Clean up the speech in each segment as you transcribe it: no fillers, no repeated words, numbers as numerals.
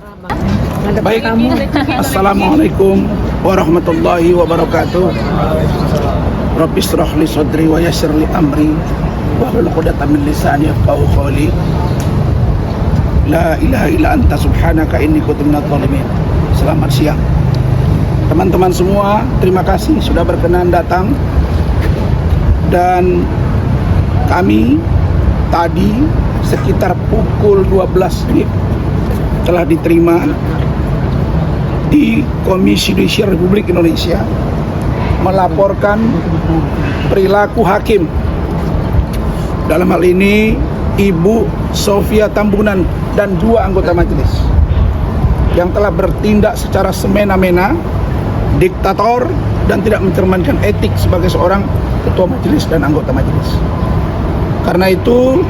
Baik, Assalamualaikum warahmatullahi wabarakatuh. Rabbi shrah li sadri wa yassir li amri wahlul 'uqdatam min lisani yafqahu qawli. La ilaha illa anta subhanaka inni kuntu minadh dhalimin. Selamat siang teman-teman semua, terima kasih sudah berkenan datang. Dan kami tadi sekitar pukul 12 menit telah diterima di Komisi Yudisial Republik Indonesia melaporkan perilaku hakim, dalam hal ini Ibu Sofia Tambunan dan 2 anggota majelis yang telah bertindak secara semena-mena, diktator, dan tidak mencerminkan etik sebagai seorang ketua majelis dan anggota majelis. Karena itu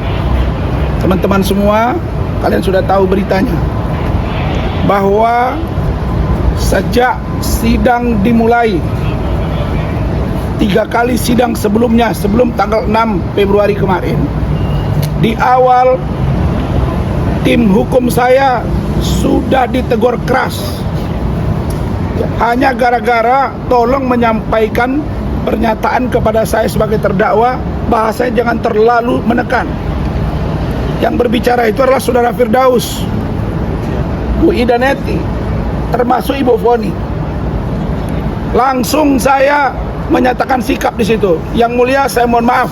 teman-teman semua, kalian sudah tahu beritanya bahwa sejak sidang dimulai 3 kali sidang sebelumnya, sebelum tanggal 6 Februari kemarin, di awal tim hukum saya sudah ditegur keras hanya gara-gara tolong menyampaikan pernyataan kepada saya sebagai terdakwa, bahasanya jangan terlalu menekan. Yang berbicara itu adalah Saudara Firdaus, Bu Ida Neti, termasuk Ibu Foni. Langsung saya menyatakan sikap di situ. Yang mulia, saya mohon maaf.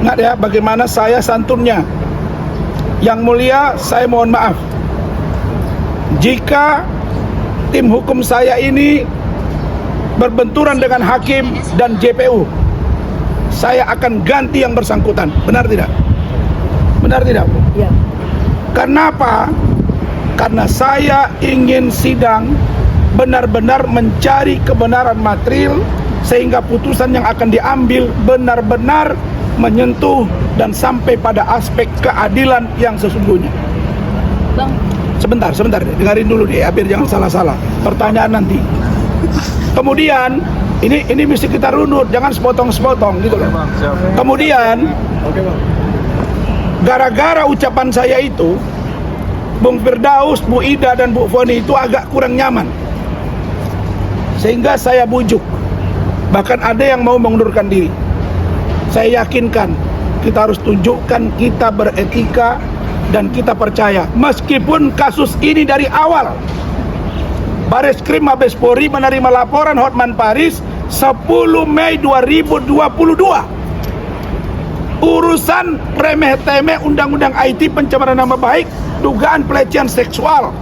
Ingat ya bagaimana saya santunnya. Yang mulia, saya mohon maaf jika tim hukum saya ini berbenturan dengan hakim dan JPU. Saya akan ganti yang bersangkutan. Benar tidak? Benar tidak? Ya. Kenapa? Karena saya ingin sidang benar-benar mencari kebenaran material, sehingga putusan yang akan diambil benar-benar menyentuh dan sampai pada aspek keadilan yang sesungguhnya. Bang, Sebentar, dengarin dulu deh, biar jangan salah-salah pertanyaan nanti. Kemudian ini mesti kita runut, jangan sepotong-sepotong gitu loh. Kemudian gara-gara ucapan saya itu, Bung Firdaus, Bu Ida, dan Bu Foni itu agak kurang nyaman, sehingga saya bujuk. Bahkan ada yang mau mengundurkan diri. Saya yakinkan kita harus tunjukkan kita beretika dan kita percaya. Meskipun kasus ini dari awal Bareskrim Mabes Polri menerima laporan Hotman Paris 10 Mei 2022, urusan remeh-temeh undang-undang IT, pencemaran nama baik, dugaan pelecehan seksual,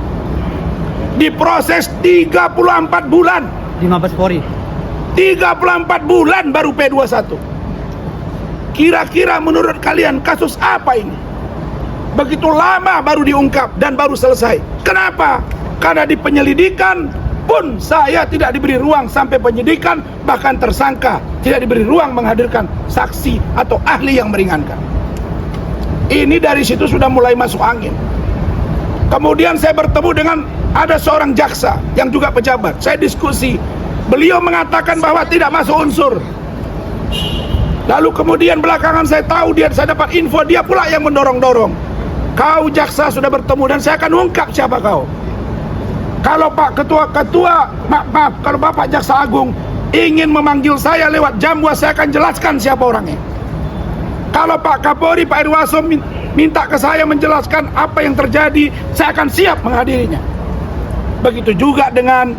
diproses 34 bulan di Mabes Polri. 34 bulan baru P21. Kira-kira menurut kalian kasus apa ini? Begitu lama baru diungkap dan baru selesai. Kenapa? Karena di penyelidikan pun saya tidak diberi ruang sampai penyidikan, bahkan tersangka tidak diberi ruang menghadirkan saksi atau ahli yang meringankan. Ini dari situ sudah mulai masuk angin. Kemudian saya bertemu dengan ada seorang jaksa yang juga pejabat. Saya diskusi. Beliau mengatakan bahwa tidak masuk unsur. Lalu kemudian belakangan saya tahu, saya dapat info dia pula yang mendorong-dorong. Kau jaksa sudah bertemu dan saya akan ungkap siapa kau. Kalau Pak Ketua, maaf, kalau Bapak Jaksa Agung ingin memanggil saya lewat Jamwa, saya akan jelaskan siapa orangnya. Kalau Pak Kapolri, Pak Irwaso minta ke saya menjelaskan apa yang terjadi, saya akan siap menghadirinya. Begitu juga dengan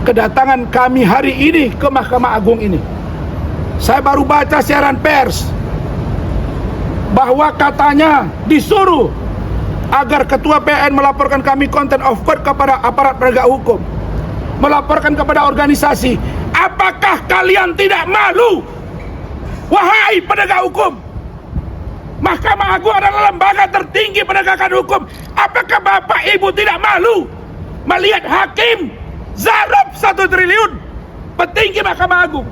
kedatangan kami hari ini ke Mahkamah Agung ini. Saya baru baca siaran pers bahwa katanya disuruh agar Ketua PN melaporkan kami contempt of court kepada aparat penegak hukum, melaporkan kepada organisasi. Apakah kalian tidak malu, wahai penegak hukum? Mahkamah Agung adalah lembaga tertinggi penegakan hukum. Apakah Bapak Ibu tidak malu melihat hakim zarab 1 triliun, petinggi Mahkamah Agung?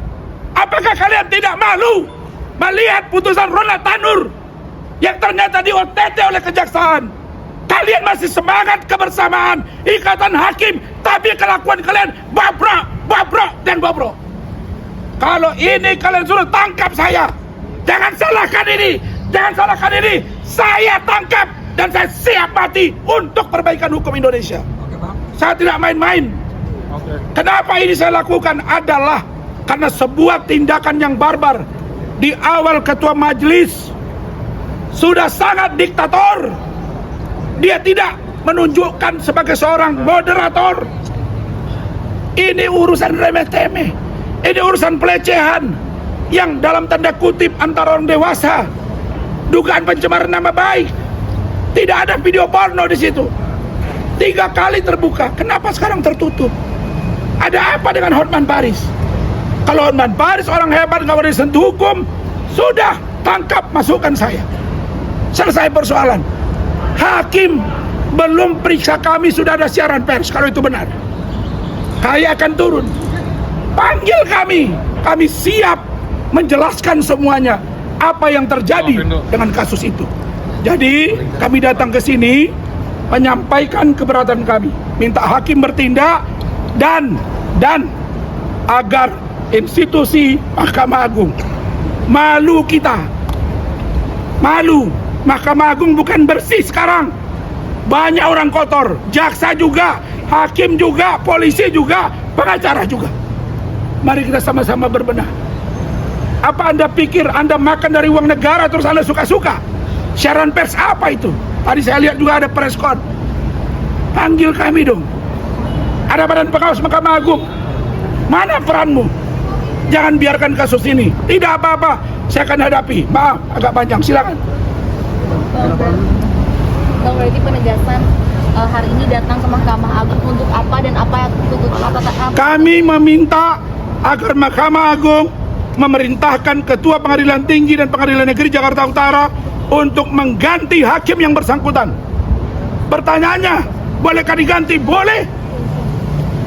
Apakah kalian tidak malu melihat putusan Ronald Tanur yang ternyata di-OTT oleh kejaksaan? Kalian masih semangat kebersamaan, ikatan hakim, tapi kelakuan kalian bobrok, dan bobrok. Kalau ini kalian suruh tangkap saya, jangan salahkan ini. Saya tangkap Dan saya siap mati untuk perbaikan hukum Indonesia. Saya tidak main-main. Kenapa ini saya lakukan adalah karena sebuah tindakan yang barbar. Di awal ketua majelis sudah sangat diktator. Dia tidak menunjukkan sebagai seorang moderator. Ini urusan remeh-temeh. Ini urusan pelecehan yang dalam tanda kutip antara orang dewasa. Dugaan pencemaran nama baik. Tidak ada video porno di situ. 3 kali terbuka. Kenapa sekarang tertutup? Ada apa dengan Hotman Paris? Kalau Hotman Paris orang hebat, nggak boleh disentuh hukum, sudah tangkap, masukkan saya. Selesai persoalan. Hakim belum periksa kami, sudah ada siaran pers. Kalau itu benar, saya akan turun. Panggil kami. Kami siap menjelaskan semuanya apa yang terjadi dengan kasus itu. Jadi kami datang ke sini menyampaikan keberatan kami, minta hakim bertindak dan agar institusi Mahkamah Agung, malu kita, malu. Mahkamah Agung bukan bersih sekarang, banyak orang kotor, jaksa juga, hakim juga, polisi juga, pengacara juga. Mari kita sama-sama berbenah. Apa Anda pikir Anda makan dari uang negara terus Anda suka-suka? Siaran pers apa itu? Tadi saya lihat juga ada preskon. Panggil kami dong. Ada Badan Pengawas Mahkamah Agung. Mana peranmu? Jangan biarkan kasus ini. Tidak apa-apa, saya akan hadapi. Maaf, agak panjang, silakan. Bang, berarti penegasan hari ini datang ke Mahkamah Agung untuk apa dan apa tuntutan apa? Kami meminta agar Mahkamah Agung memerintahkan Ketua Pengadilan Tinggi dan Pengadilan Negeri Jakarta Utara untuk mengganti hakim yang bersangkutan. Pertanyaannya, bolehkah diganti? Boleh.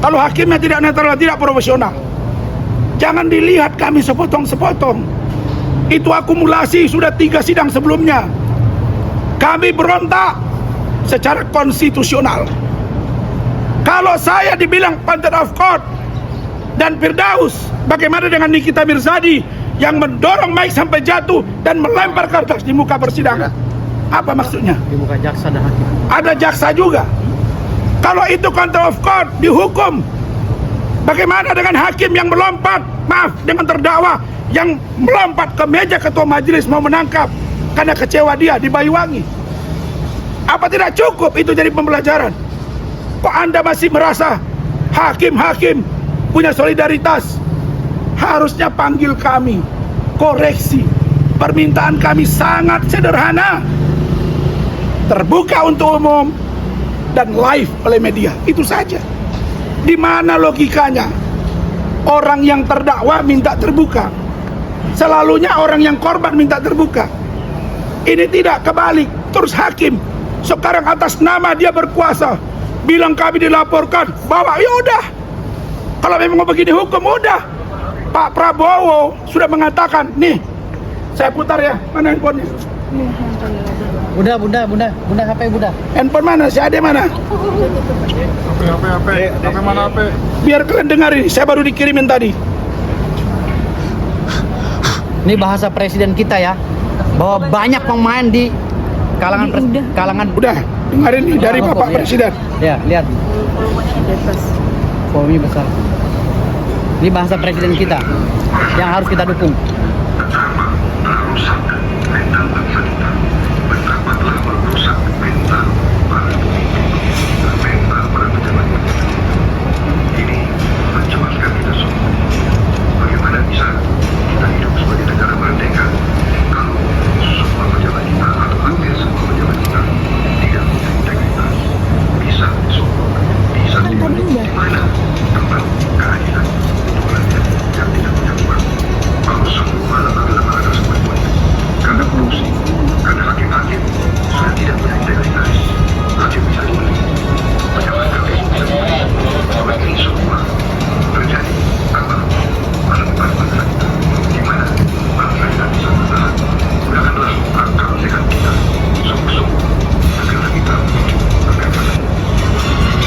Kalau hakimnya tidak netral, tidak profesional. Jangan dilihat kami sepotong-sepotong. Itu akumulasi sudah 3 sidang sebelumnya. Kami berontak secara konstitusional. Kalau saya dibilang contempt of court dan Firdaus, bagaimana dengan Nikita Mirzadi yang mendorong Mike sampai jatuh dan melempar kertas di muka persidangan? Apa maksudnya? Di muka jaksa dan hakim. Ada jaksa juga. Kalau itu contempt of court dihukum, bagaimana dengan hakim yang melompat, maaf, dengan terdakwa yang melompat ke meja ketua majelis mau menangkap karena kecewa dia di Banyuwangi? Apa tidak cukup itu jadi pembelajaran? Kok Anda masih merasa hakim-hakim punya solidaritas? Harusnya panggil kami, koreksi. Permintaan kami sangat sederhana, terbuka untuk umum dan live oleh media. Itu saja. Di mana logikanya? Orang yang terdakwa minta terbuka, selalunya orang yang korban minta terbuka. Ini tidak, kebalik. Terus hakim sekarang atas nama dia berkuasa bilang kami dilaporkan, bawa, ya udah. Kalau memang mau begini hukum, udah. Pak Prabowo sudah mengatakan, nih, saya putar ya, mana handphonenya? Bunda HP Bunda. Handphone mana? Si Ade mana? HP mana HP? Biar kalian dengar ini, saya baru dikirimin tadi. Ini bahasa presiden kita ya, bahwa banyak pemain di kalangan Udah, dengarin nih dari Bapak Presiden. Ya, lihat. Volumenya besar. Ini bahasa presiden kita yang harus kita dukung.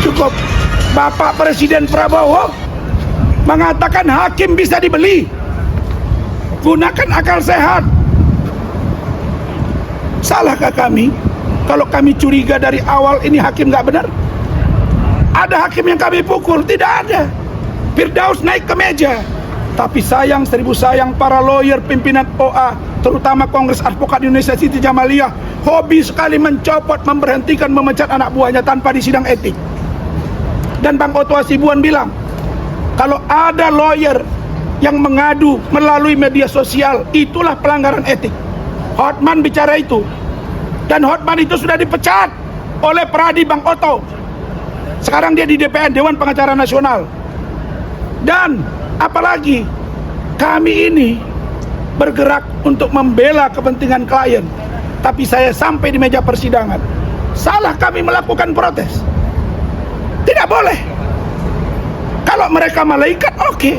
Cukup. Bapak Presiden Prabowo mengatakan hakim bisa dibeli. Gunakan akal sehat. Salahkah kami? Kalau kami curiga dari awal ini hakim nggak benar, ada hakim yang kami pukul? Tidak ada. Firdaus naik ke meja. Tapi sayang, seribu sayang, para lawyer pimpinan OA, terutama Kongres Advokat Indonesia Siti Jamaliyah, hobi sekali mencopot, memberhentikan, memecat anak buahnya tanpa disidang etik. Dan Bang Otto Hasibuan bilang, kalau ada lawyer yang mengadu melalui media sosial, itulah pelanggaran etik. Hotman bicara itu. Dan Hotman itu sudah dipecat oleh Pradi Bang Otto. Sekarang dia di DPN, Dewan Pengacara Nasional. Dan apalagi kami ini bergerak untuk membela kepentingan klien, tapi saya sampai di meja persidangan, salah kami melakukan protes. Tidak boleh. Kalau mereka malaikat, oke.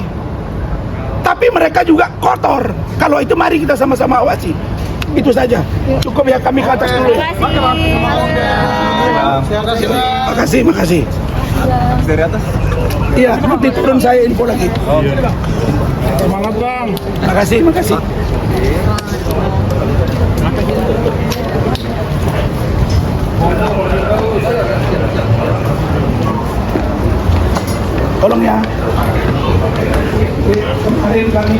Tapi mereka juga kotor. Kalau itu mari kita sama-sama awasi. Itu saja. Cukup ya, kami ke atas dulu. Makasih, makasih. Dari atas. Iya, nanti turun saya info lagi. Semangat Bang. Makasih, makasih. Tolong ya. Kemarin kami